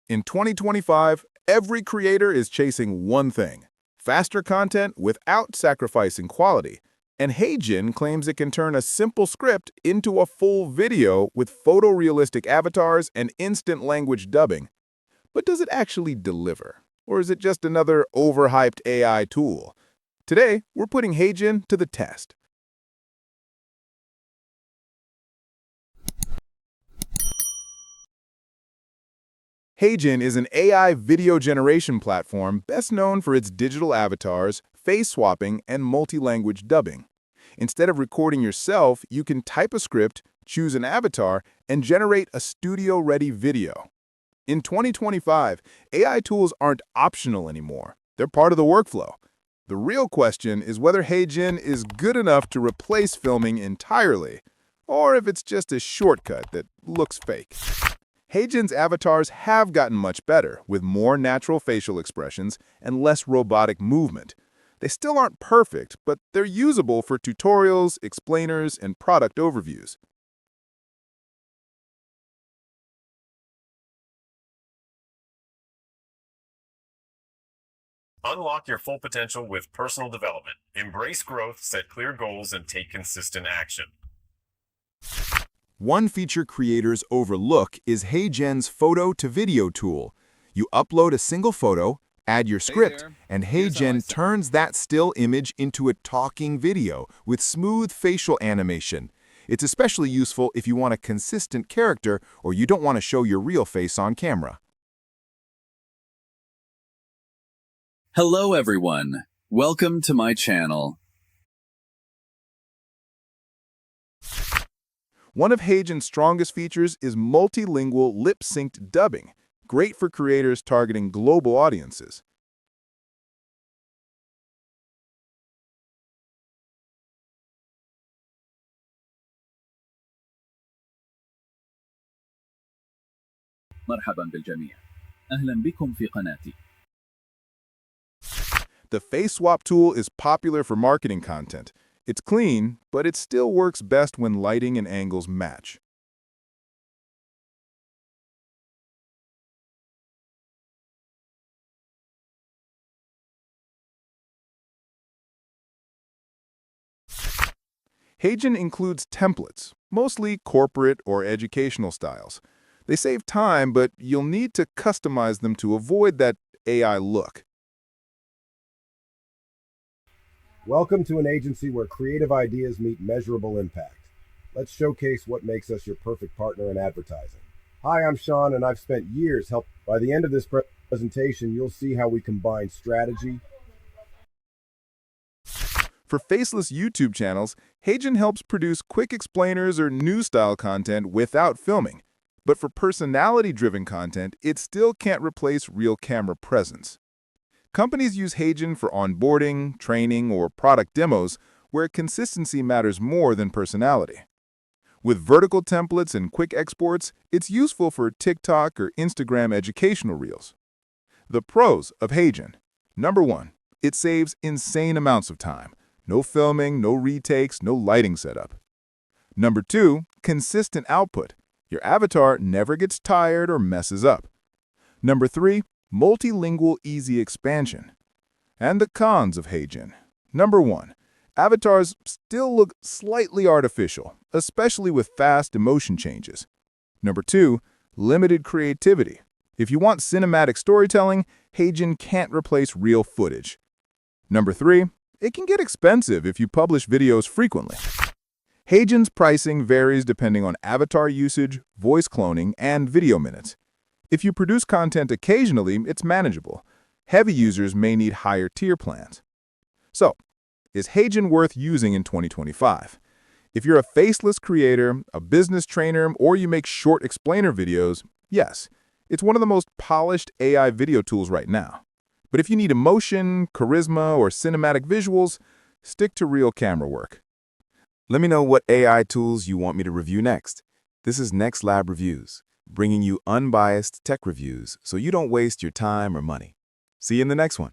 In 2025, every creator is chasing one thing: faster content without sacrificing quality. And HeyGen claims it can turn a simple script into a full video with photorealistic avatars and instant language dubbing. But does it actually deliver? Or is it just another overhyped AI tool? Today, we're putting HeyGen to the test. HeyGen is an AI video generation platform best known for its digital avatars, face swapping, and multi-language dubbing. Instead of recording yourself, you can type a script, choose an avatar, and generate a studio-ready video. In 2025, AI tools aren't optional anymore. They're part of the workflow. The real question is whether HeyGen is good enough to replace filming entirely, or if it's just a shortcut that looks fake. HeyGen's avatars have gotten much better, with more natural facial expressions and less robotic movement. They still aren't perfect, but they're usable for tutorials, explainers, and product overviews. Unlock your full potential with personal development. Embrace growth, set clear goals, and take consistent action. One feature creators overlook is HeyGen's photo-to-video tool. You upload a single photo, add your script, and HeyGen turns that still image into a talking video with smooth facial animation. It's especially useful if you want a consistent character or you don't want to show your real face on camera. Hello everyone, welcome to my channel. One of HeyGen's strongest features is multilingual lip-synced dubbing, great for creators targeting global audiences. مرحبا بالجميع. أهلا بكم في قناتي. The face swap tool is popular for marketing content. It's clean, but it still works best when lighting and angles match. HeyGen includes templates, mostly corporate or educational styles. They save time, but you'll need to customize them to avoid that AI look. Welcome to an agency where creative ideas meet measurable impact. Let's showcase what makes us your perfect partner in advertising. Hi, I'm Sean, and I've spent years helping. By the end of this presentation, you'll see how we combine strategy. For faceless YouTube channels, HeyGen helps produce quick explainers or news-style content without filming. But for personality-driven content, it still can't replace real camera presence. Companies use HeyGen for onboarding, training, or product demos where consistency matters more than personality. With vertical templates and quick exports, it's useful for TikTok or Instagram educational reels. The pros of HeyGen. Number 1, it saves insane amounts of time. No filming, no retakes, no lighting setup. Number 2, consistent output. Your avatar never gets tired or messes up. Number 3, multilingual easy expansion. And the cons of HeyGen. Number 1, avatars still look slightly artificial, especially with fast emotion changes. Number 2, limited creativity. If you want cinematic storytelling, HeyGen can't replace real footage. Number 3, it can get expensive if you publish videos frequently. HeyGen's pricing varies depending on avatar usage, voice cloning, and video minutes. If you produce content occasionally, it's manageable. Heavy users may need higher tier plans. So, is HeyGen worth using in 2025? If you're a faceless creator, a business trainer, or you make short explainer videos, yes, it's one of the most polished AI video tools right now. But if you need emotion, charisma, or cinematic visuals, stick to real camera work. Let me know what AI tools you want me to review next. This is Next Lab Reviews, bringing you unbiased tech reviews so you don't waste your time or money. See you in the next one.